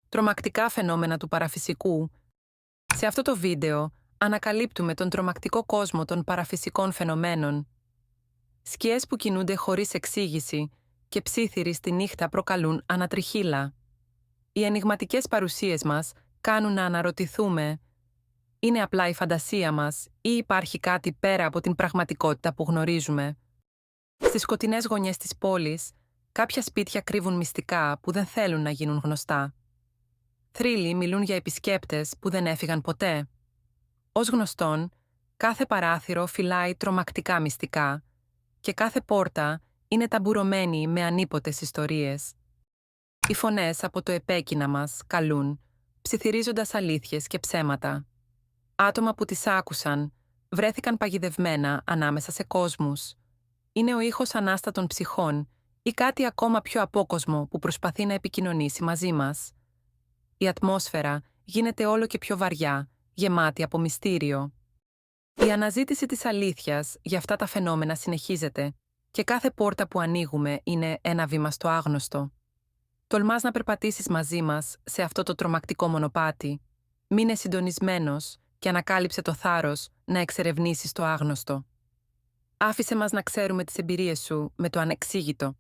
Τρομακτικά φαινόμενα του παραφυσικού. Σε αυτό το βίντεο ανακαλύπτουμε τον τρομακτικό κόσμο των παραφυσικών φαινομένων. Σκιές που κινούνται χωρίς εξήγηση και ψίθυροι στη νύχτα προκαλούν ανατριχύλα. Οι ενιγματικές παρουσίες μας κάνουν να αναρωτηθούμε: είναι απλά η φαντασία μας ή υπάρχει κάτι πέρα από την πραγματικότητα που γνωρίζουμε? Στις σκοτεινές γωνιές της πόλης, κάποια σπίτια κρύβουν μυστικά που δεν θέλουν να γίνουν γνωστά. Θρύλοι μιλούν για επισκέπτες που δεν έφυγαν ποτέ. Ως γνωστόν, κάθε παράθυρο φυλάει τρομακτικά μυστικά και κάθε πόρτα είναι ταμπουρωμένη με ανίποτες ιστορίες. Οι φωνές από το επέκεινα μας καλούν, ψιθυρίζοντας αλήθειες και ψέματα. Άτομα που τις άκουσαν βρέθηκαν παγιδευμένα ανάμεσα σε κόσμους. Είναι ο ήχος ανάστατων ψυχών ή κάτι ακόμα πιο απόκοσμο που προσπαθεί να επικοινωνήσει μαζί μας. Η ατμόσφαιρα γίνεται όλο και πιο βαριά, γεμάτη από μυστήριο. Η αναζήτηση της αλήθειας για αυτά τα φαινόμενα συνεχίζεται και κάθε πόρτα που ανοίγουμε είναι ένα βήμα στο άγνωστο. Τολμάς να περπατήσεις μαζί μας σε αυτό το τρομακτικό μονοπάτι? Μείνε συντονισμένος και ανακάλυψε το θάρρος να εξερευνήσεις το άγνωστο. Άφησε μας να ξέρουμε τις εμπειρίες σου με το ανεξήγητο.